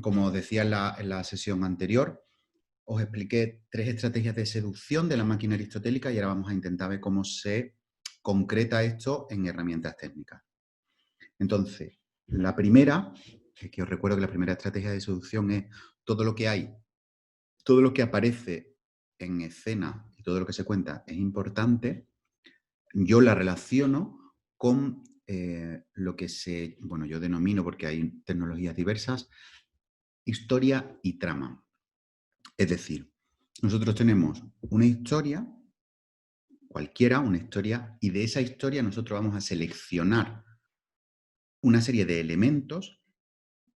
Como decía en la sesión anterior, os expliqué 3 estrategias de seducción de la máquina aristotélica y ahora vamos a intentar ver cómo se concreta esto en herramientas técnicas. Entonces, la primera, que os recuerdo que la primera estrategia de seducción es todo lo que hay, todo lo que aparece en escena y todo lo que se cuenta es importante. Yo la relaciono con lo que yo denomino, porque hay tecnologías diversas, historia y trama. Es decir, nosotros tenemos una historia, cualquiera, una historia, y de esa historia nosotros vamos a seleccionar una serie de elementos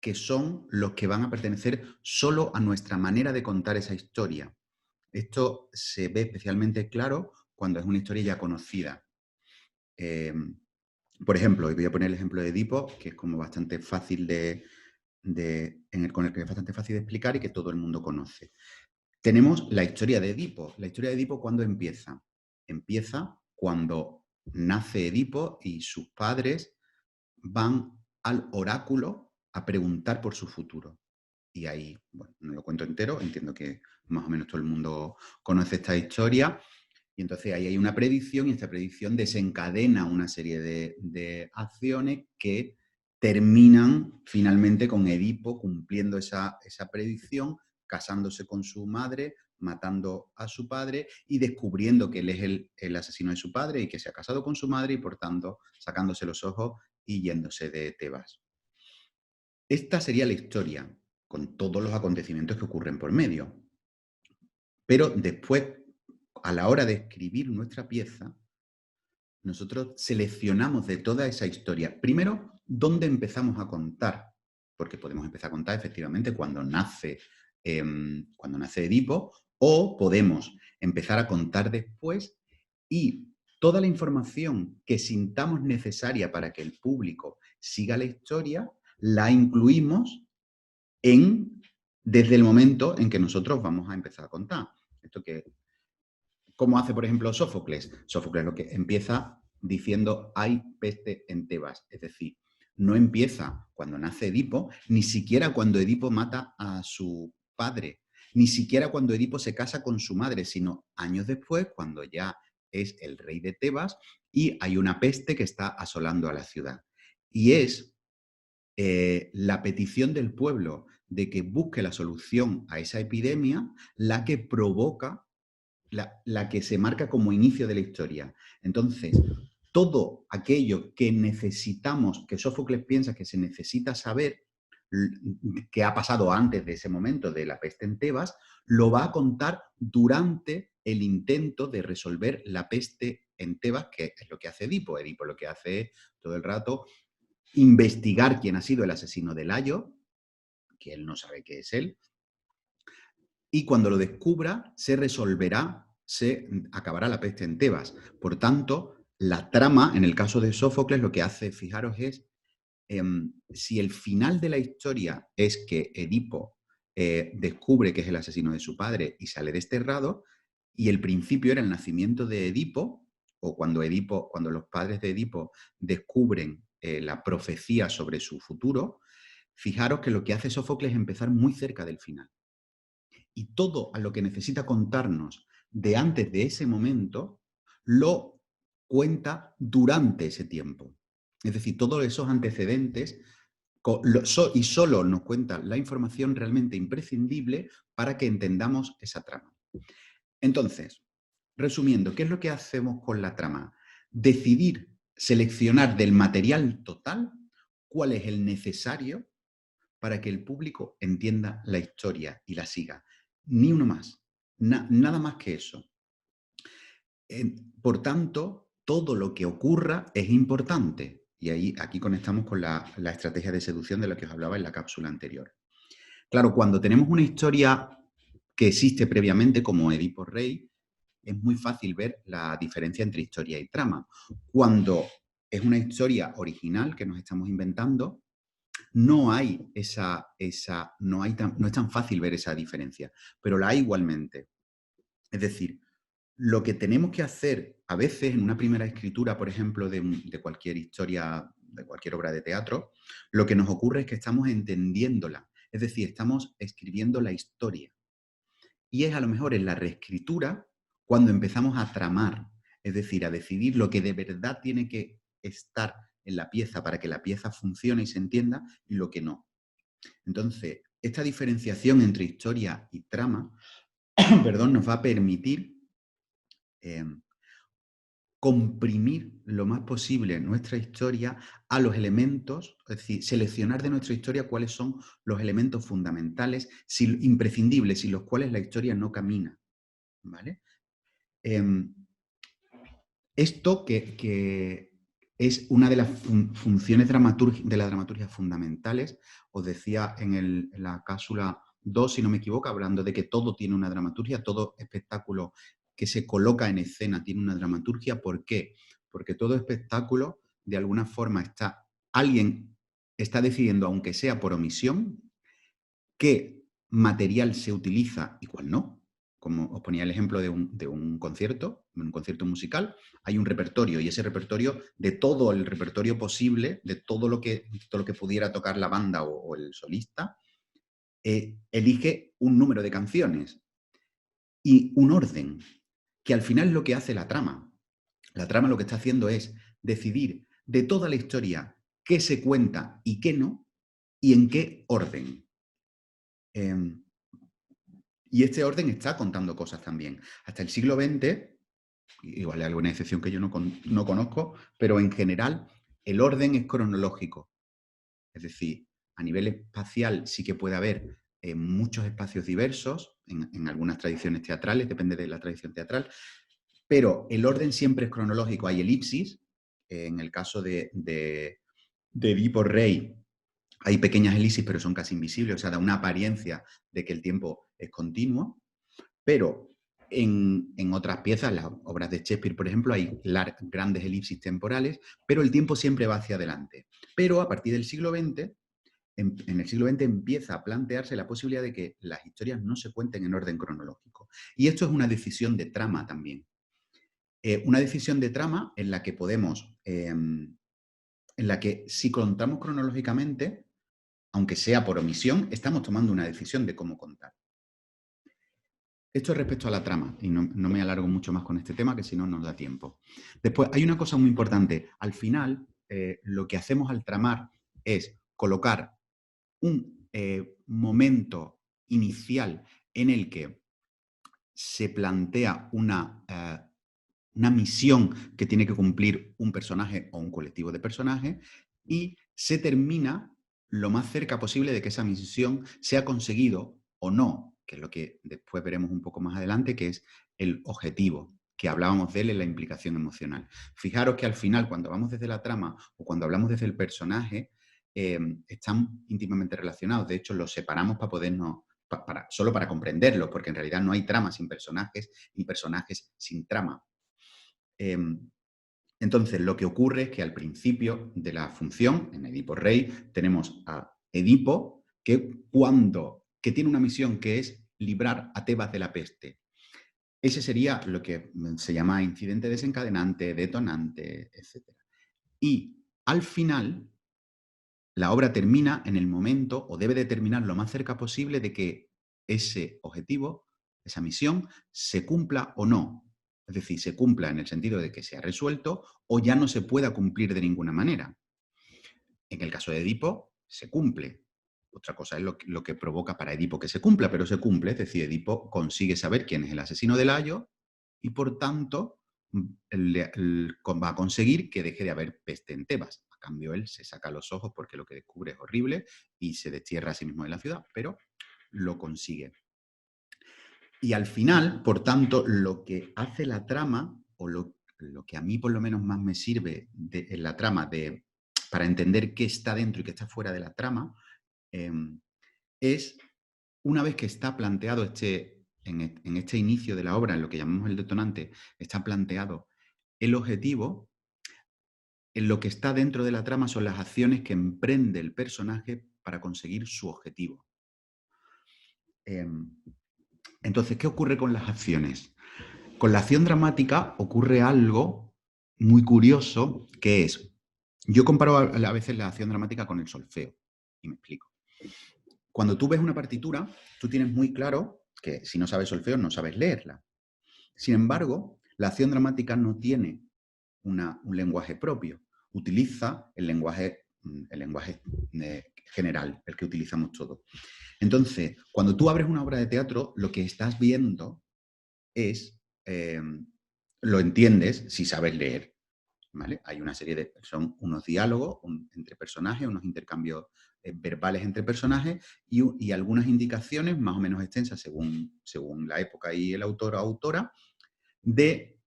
que son los que van a pertenecer solo a nuestra manera de contar esa historia. Esto se ve especialmente claro cuando es una historia ya conocida. Por ejemplo, voy a poner el ejemplo de Edipo, que es como bastante fácil con el que es bastante fácil de explicar y que todo el mundo conoce. Tenemos la historia de Edipo. La historia de Edipo, ¿cuándo empieza? Empieza cuando nace Edipo y sus padres van al oráculo a preguntar por su futuro. Y ahí, bueno, no lo cuento entero, entiendo que más o menos todo el mundo conoce esta historia. Y entonces ahí hay una predicción y esta predicción desencadena una serie de acciones que terminan finalmente con Edipo cumpliendo esa predicción, casándose con su madre, matando a su padre y descubriendo que él es el asesino de su padre y que se ha casado con su madre y por tanto sacándose los ojos y yéndose de Tebas. Esta sería la historia, con todos los acontecimientos que ocurren por medio. Pero después, a la hora de escribir nuestra pieza, nosotros seleccionamos de toda esa historia, primero, dónde empezamos a contar, porque podemos empezar a contar efectivamente cuando nace Edipo, o podemos empezar a contar después y toda la información que sintamos necesaria para que el público siga la historia, la incluimos desde el momento en que nosotros vamos a empezar a contar. Esto que, ¿cómo hace, por ejemplo, Sófocles? Sófocles lo que empieza diciendo hay peste en Tebas, es decir, no empieza cuando nace Edipo, ni siquiera cuando Edipo mata a su padre, ni siquiera cuando Edipo se casa con su madre, sino años después, cuando ya es el rey de Tebas y hay una peste que está asolando a la ciudad. Y es la petición del pueblo de que busque la solución a esa epidemia la que provoca, la que se marca como inicio de la historia. Entonces, todo aquello que necesitamos, que Sófocles piensa que se necesita saber, que ha pasado antes de ese momento de la peste en Tebas, lo va a contar durante el intento de resolver la peste en Tebas, que es lo que hace Edipo. Edipo lo que hace es todo el rato investigar quién ha sido el asesino de Layo, que él no sabe que es él, y cuando lo descubra se resolverá, se acabará la peste en Tebas. Por tanto, la trama, en el caso de Sófocles, lo que hace, fijaros, es si el final de la historia es que Edipo descubre que es el asesino de su padre y sale desterrado, y el principio era el nacimiento de Edipo, o cuando los padres de Edipo descubren la profecía sobre su futuro, fijaros que lo que hace Sófocles es empezar muy cerca del final. Y todo a lo que necesita contarnos de antes de ese momento, lo cuenta durante ese tiempo. Es decir, todos esos antecedentes y solo nos cuenta la información realmente imprescindible para que entendamos esa trama. Entonces, resumiendo, ¿qué es lo que hacemos con la trama? Decidir, seleccionar del material total cuál es el necesario para que el público entienda la historia y la siga. Ni uno más, nada más que eso. Por tanto, todo lo que ocurra es importante. Y aquí conectamos con la estrategia de seducción de la que os hablaba en la cápsula anterior. Claro, cuando tenemos una historia que existe previamente, como Edipo Rey, es muy fácil ver la diferencia entre historia y trama. Cuando es una historia original que nos estamos inventando, no es tan fácil ver esa diferencia, pero la hay igualmente. Es decir, lo que tenemos que hacer a veces en una primera escritura, por ejemplo, de cualquier historia, de cualquier obra de teatro, lo que nos ocurre es que estamos entendiéndola, Es decir, estamos escribiendo la historia. Y es a lo mejor en la reescritura cuando empezamos a tramar, es decir, a decidir lo que de verdad tiene que estar en la pieza para que la pieza funcione y se entienda y lo que no. Entonces, esta diferenciación entre historia y trama, perdón, nos va a permitir comprimir lo más posible nuestra historia a los elementos, es decir, seleccionar de nuestra historia cuáles son los elementos fundamentales, imprescindibles, sin los cuales la historia no camina, ¿vale? Esto que es una de las funciones de la dramaturgia fundamentales, os decía en la cápsula 2, si no me equivoco, hablando de que todo tiene una dramaturgia, todo espectáculo que se coloca en escena tiene una dramaturgia. ¿Por qué? Porque todo espectáculo, de alguna forma, alguien está decidiendo, aunque sea por omisión, qué material se utiliza y cuál no. Como os ponía el ejemplo de un concierto musical, hay un repertorio y ese repertorio, de todo el repertorio posible, de todo lo que pudiera tocar la banda o el solista, elige un número de canciones y un orden, que al final es lo que hace la trama. La trama lo que está haciendo es decidir de toda la historia qué se cuenta y qué no, y en qué orden. Y este orden está contando cosas también. Hasta el siglo XX, igual hay alguna excepción que yo no conozco, pero en general el orden es cronológico. Es decir, a nivel espacial sí que puede haber muchos espacios diversos, en algunas tradiciones teatrales, depende de la tradición teatral, pero el orden siempre es cronológico. Hay elipsis, en el caso de Edipo Rey, hay pequeñas elipsis, pero son casi invisibles, o sea, da una apariencia de que el tiempo es continuo, pero en otras piezas, las obras de Shakespeare, por ejemplo, hay grandes elipsis temporales, pero el tiempo siempre va hacia adelante. Pero a partir del siglo XX, en el siglo XX empieza a plantearse la posibilidad de que las historias no se cuenten en orden cronológico. Y esto es una decisión de trama también. Una decisión de trama en la que podemos, en la que si contamos cronológicamente, aunque sea por omisión, estamos tomando una decisión de cómo contar. Esto es respecto a la trama, y no me alargo mucho más con este tema, que si no nos da tiempo. Después, hay una cosa muy importante. Al final, lo que hacemos al tramar es colocar un momento inicial en el que se plantea una misión que tiene que cumplir un personaje o un colectivo de personajes y se termina lo más cerca posible de que esa misión sea conseguido o no, que es lo que después veremos un poco más adelante, que es el objetivo, que hablábamos de él en la implicación emocional. Fijaros que al final, cuando vamos desde la trama o cuando hablamos desde el personaje, están íntimamente relacionados. De hecho, los separamos para podernos, solo para comprenderlos, porque en realidad no hay trama sin personajes ni personajes sin trama. Entonces, lo que ocurre es que al principio de la función, en Edipo Rey, tenemos a Edipo, que tiene una misión que es librar a Tebas de la peste. Ese sería lo que se llama incidente desencadenante, detonante, etc. Y al final, la obra termina en el momento, o debe de terminar lo más cerca posible de que ese objetivo, esa misión, se cumpla o no. Es decir, se cumpla en el sentido de que se ha resuelto o ya no se pueda cumplir de ninguna manera. En el caso de Edipo, se cumple. Otra cosa es lo que provoca para Edipo que se cumpla, pero se cumple. Es decir, Edipo consigue saber quién es el asesino de Layo y, por tanto, va a conseguir que deje de haber peste en Tebas. A cambio, él se saca los ojos porque lo que descubre es horrible y se destierra a sí mismo de la ciudad, pero lo consigue. Y al final, por tanto, lo que hace la trama, o lo que a mí por lo menos más me sirve en la trama para entender qué está dentro y qué está fuera de la trama, es, una vez que está planteado en este inicio de la obra, en lo que llamamos el detonante, está planteado el objetivo, en lo que está dentro de la trama son las acciones que emprende el personaje para conseguir su objetivo. Entonces, ¿qué ocurre con las acciones? Con la acción dramática ocurre algo muy curioso, que es, yo comparo a veces la acción dramática con el solfeo, y me explico. cuando tú ves una partitura, tú tienes muy claro que si no sabes solfeo, no sabes leerla. Sin embargo, la acción dramática no tiene un lenguaje propio. Utiliza el lenguaje general, el que utilizamos todos. Entonces, cuando tú abres una obra de teatro, lo que estás viendo es, lo entiendes si sabes leer, ¿vale? Hay una serie de, son unos diálogos entre personajes, unos intercambios verbales entre personajes y algunas indicaciones más o menos extensas según la época y el autor o autora, de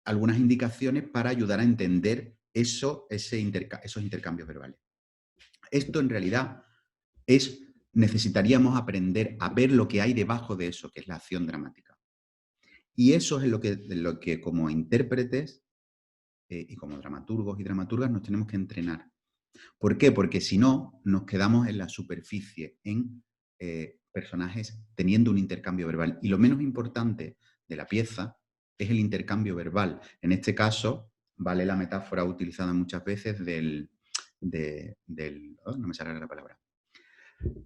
algunas indicaciones para ayudar a entender esos intercambios verbales. Esto en realidad necesitaríamos aprender a ver lo que hay debajo de eso, que es la acción dramática. Y eso es lo que como intérpretes y como dramaturgos y dramaturgas nos tenemos que entrenar. ¿Por qué? Porque si no, nos quedamos en la superficie, en personajes teniendo un intercambio verbal. Y lo menos importante de la pieza es el intercambio verbal. En este caso, vale la metáfora utilizada muchas veces no me sale la palabra,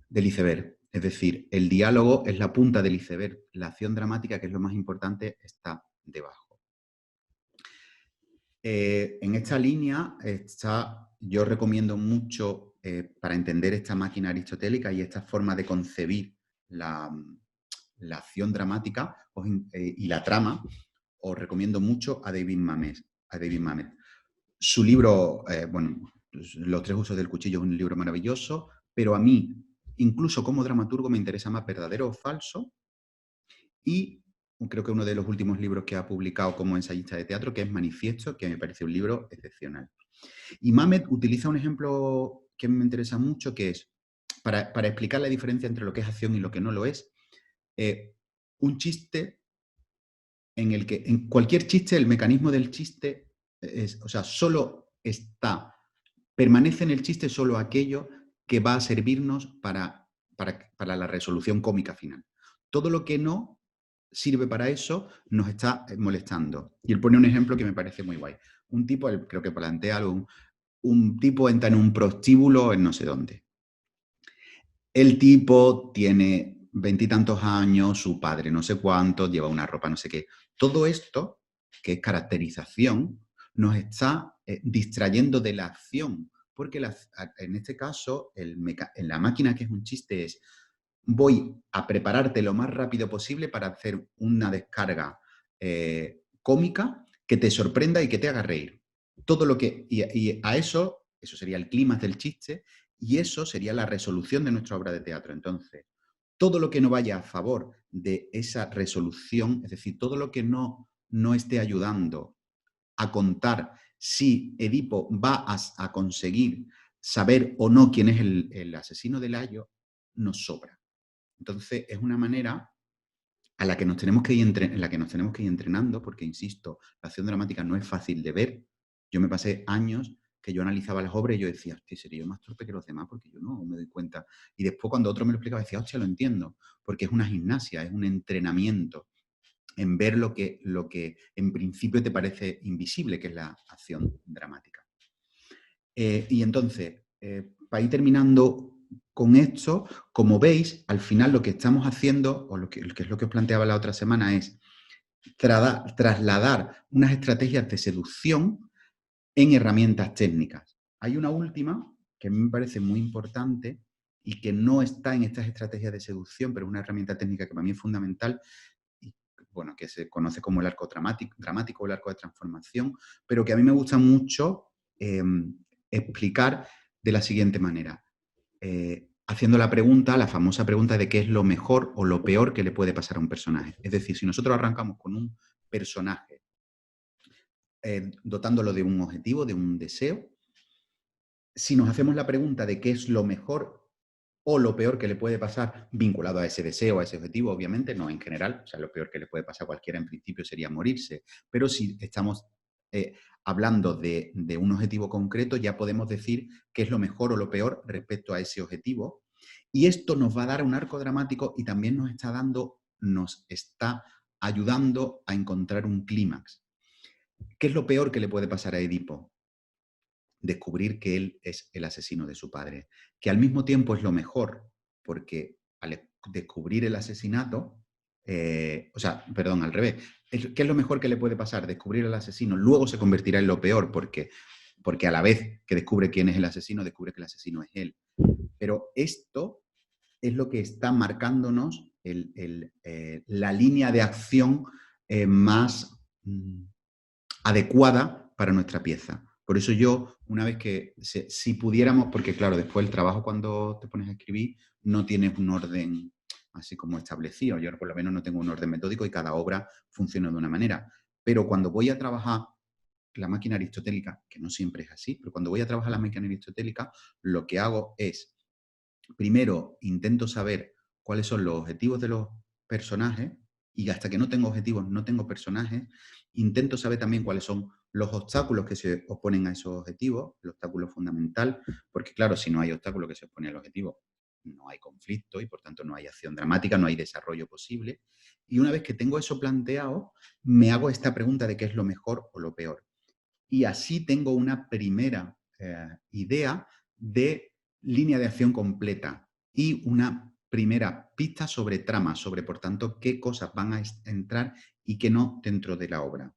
del iceberg. Es decir, el diálogo es la punta del iceberg. La acción dramática, que es lo más importante, está debajo. En esta línea yo recomiendo mucho, para entender esta máquina aristotélica y esta forma de concebir la acción dramática y la trama, os recomiendo mucho a David Mamet. Su libro, Los tres usos del cuchillo es un libro maravilloso, pero a mí, incluso como dramaturgo, me interesa más verdadero o falso, y creo que uno de los últimos libros que ha publicado como ensayista de teatro, que es Manifiesto, que me parece un libro excepcional. Y Mamet utiliza un ejemplo que me interesa mucho, que es, para explicar la diferencia entre lo que es acción y lo que no lo es, un chiste en el que, en cualquier chiste, el mecanismo del chiste permanece en el chiste solo aquello que va a servirnos para la resolución cómica final. Todo lo que no sirve para eso nos está molestando. Y él pone un ejemplo que me parece muy guay. Un tipo, creo que plantea algo, un tipo entra en un prostíbulo en no sé dónde. El tipo tiene 20 y tantos años, su padre no sé cuántos, lleva una ropa no sé qué. Todo esto, que es caracterización, nos está distrayendo de la acción. Porque en este caso, en la máquina, que es un chiste, es: voy a prepararte lo más rápido posible para hacer una descarga cómica que te sorprenda y que te haga reír. Todo lo que. Y a eso sería el clímax del chiste, y eso sería la resolución de nuestra obra de teatro. Entonces, todo lo que no vaya a favor de esa resolución, es decir, todo lo que no esté ayudando a contar si Edipo va a conseguir saber o no quién es el asesino de Layo, nos sobra. Entonces, es una manera en la que nos tenemos que ir entrenando, porque, insisto, la acción dramática no es fácil de ver. Yo me pasé años que yo analizaba las obras y yo decía: hostia, sería yo más torpe que los demás porque yo no me doy cuenta. Y después, cuando otro me lo explicaba, decía: hostia, lo entiendo, porque es una gimnasia, es un entrenamiento en ver lo que en principio te parece invisible, que es la acción dramática. Y entonces, para ir terminando con esto, como veis, al final lo que estamos haciendo, o lo que es lo que os planteaba la otra semana, es trasladar unas estrategias de seducción en herramientas técnicas. Hay una última que a mí me parece muy importante y que no está en estas estrategias de seducción, pero es una herramienta técnica que para mí es fundamental, y bueno, que se conoce como el arco dramático o el arco de transformación, pero que a mí me gusta mucho explicar de la siguiente manera. Haciendo la famosa pregunta de qué es lo mejor o lo peor que le puede pasar a un personaje. Es decir, si nosotros arrancamos con un personaje dotándolo de un objetivo, de un deseo, si nos hacemos la pregunta de qué es lo mejor o lo peor que le puede pasar vinculado a ese deseo, a ese objetivo, obviamente, no en general, o sea, lo peor que le puede pasar a cualquiera en principio sería morirse, pero si estamos hablando de un objetivo concreto, ya podemos decir qué es lo mejor o lo peor respecto a ese objetivo, y esto nos va a dar un arco dramático y también nos está ayudando a encontrar un clímax. ¿Qué es lo peor que le puede pasar a Edipo? Descubrir que él es el asesino de su padre. Que al mismo tiempo es lo mejor, porque al descubrir el asesinato, perdón, al revés. ¿Qué es lo mejor que le puede pasar? Descubrir al asesino, luego se convertirá en lo peor, porque a la vez que descubre quién es el asesino, descubre que el asesino es él. Pero esto es lo que está marcándonos la línea de acción más adecuada para nuestra pieza. Por eso yo, una vez que, si pudiéramos, porque claro, después el trabajo cuando te pones a escribir no tienes un orden así como establecido. Yo por lo menos no tengo un orden metódico y cada obra funciona de una manera. Pero cuando voy a trabajar la máquina aristotélica, que no siempre es así, pero cuando voy a trabajar la máquina aristotélica, lo que hago es, primero, intento saber cuáles son los objetivos de los personajes y hasta que no tengo objetivos, no tengo personajes. Intento saber también cuáles son los obstáculos que se oponen a esos objetivos, el obstáculo fundamental, porque claro, si no hay obstáculo que se opone al objetivo, no hay conflicto y por tanto no hay acción dramática, no hay desarrollo posible. Y una vez que tengo eso planteado, me hago esta pregunta de qué es lo mejor o lo peor. Y así tengo una primera idea de línea de acción completa y una primera pista sobre trama, sobre, por tanto, qué cosas van a entrar y qué no dentro de la obra.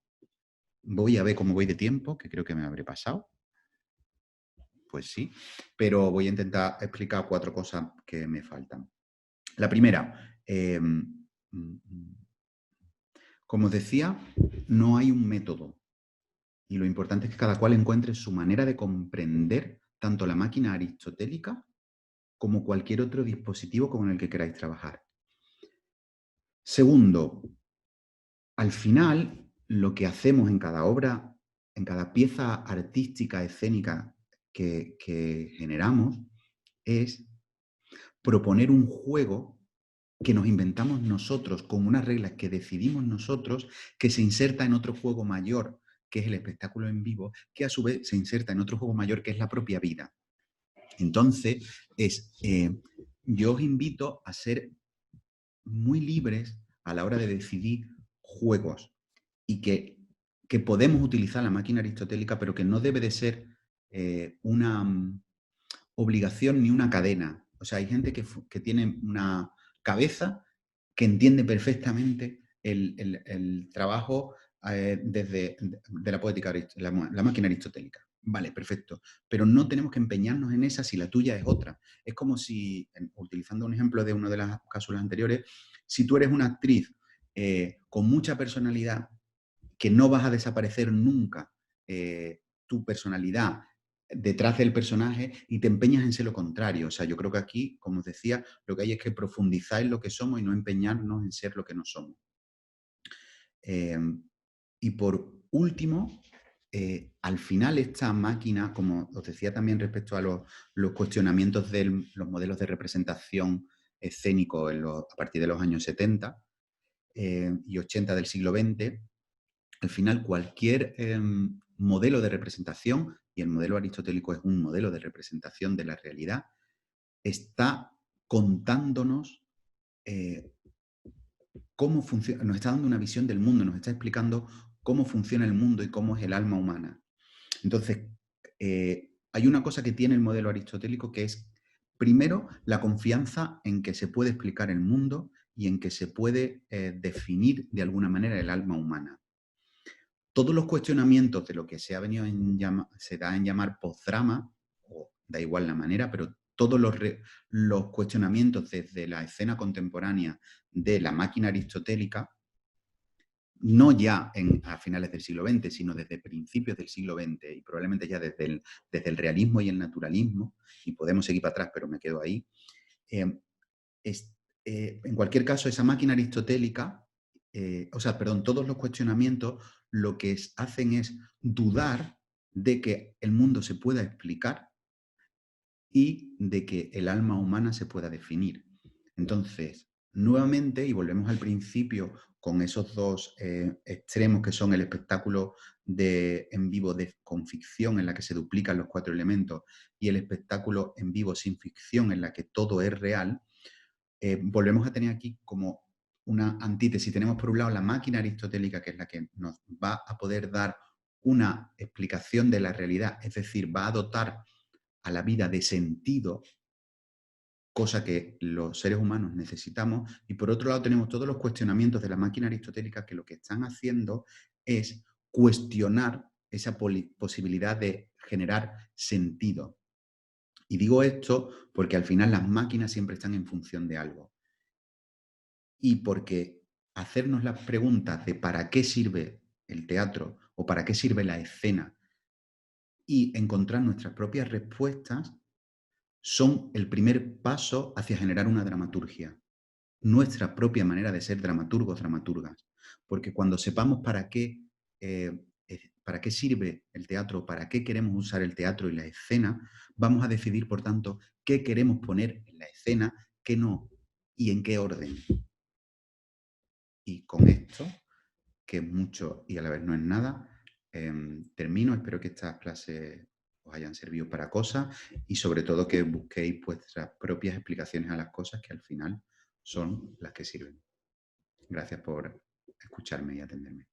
Voy a ver cómo voy de tiempo, que creo que me habré pasado. Pues sí, pero voy a intentar explicar 4 cosas que me faltan. La primera, como os decía, no hay un método. Y lo importante es que cada cual encuentre su manera de comprender tanto la máquina aristotélica como cualquier otro dispositivo con el que queráis trabajar. Segundo, al final, lo que hacemos en cada obra, en cada pieza artística, escénica que generamos, es proponer un juego que nos inventamos nosotros con unas reglas que decidimos nosotros, que se inserta en otro juego mayor, que es el espectáculo en vivo, que a su vez se inserta en otro juego mayor, que es la propia vida. Entonces, yo os invito a ser muy libres a la hora de decidir juegos y que podemos utilizar la máquina aristotélica, pero que no debe de ser una obligación ni una cadena. O sea, hay gente que tiene una cabeza que entiende perfectamente el trabajo de la poética, la máquina aristotélica. Vale, perfecto. Pero no tenemos que empeñarnos en esa si la tuya es otra. Es como si, utilizando un ejemplo de una de las cápsulas anteriores, si tú eres una actriz con mucha personalidad, que no vas a desaparecer nunca tu personalidad detrás del personaje y te empeñas en ser lo contrario. O sea, yo creo que aquí, como os decía, lo que hay es que profundizar en lo que somos y no empeñarnos en ser lo que no somos. Y por último, al final esta máquina, como os decía también respecto a los cuestionamientos de los modelos de representación escénico a partir de los años 70 y 80 del siglo XX, al final cualquier modelo de representación, y el modelo aristotélico es un modelo de representación de la realidad, está contándonos cómo funciona, nos está dando una visión del mundo, nos está explicando cómo funciona el mundo y cómo es el alma humana. Entonces, hay una cosa que tiene el modelo aristotélico que es, primero, la confianza en que se puede explicar el mundo y en que se puede definir de alguna manera el alma humana. Todos los cuestionamientos de lo que se ha venido se da en llamar postdrama, o da igual la manera, pero todos los cuestionamientos desde la escena contemporánea de la máquina aristotélica, no ya a finales del siglo XX, sino desde principios del siglo XX y probablemente ya desde el realismo y el naturalismo, y podemos seguir para atrás, pero me quedo ahí. En cualquier caso, esa máquina aristotélica, todos los cuestionamientos lo que hacen es dudar de que el mundo se pueda explicar y de que el alma humana se pueda definir. Entonces, nuevamente, y volvemos al principio con esos dos extremos que son el espectáculo en vivo con ficción en la que se duplican los 4 elementos y el espectáculo en vivo sin ficción en la que todo es real, volvemos a tener aquí como una antítesis. Tenemos por un lado la máquina aristotélica, que es la que nos va a poder dar una explicación de la realidad, es decir, va a dotar a la vida de sentido, cosa que los seres humanos necesitamos, y por otro lado tenemos todos los cuestionamientos de la máquina aristotélica que lo que están haciendo es cuestionar esa posibilidad de generar sentido. Y digo esto porque al final las máquinas siempre están en función de algo. Y porque hacernos las preguntas de para qué sirve el teatro o para qué sirve la escena y encontrar nuestras propias respuestas son el primer paso hacia generar una dramaturgia, nuestra propia manera de ser dramaturgos, dramaturgas. Porque cuando sepamos para qué sirve el teatro, para qué queremos usar el teatro y la escena, vamos a decidir, por tanto, qué queremos poner en la escena, qué no y en qué orden. Y con esto, que es mucho y a la vez no es nada, termino. Espero que estas clases os hayan servido para cosas y sobre todo que busquéis vuestras propias explicaciones a las cosas que al final son las que sirven. Gracias por escucharme y atenderme.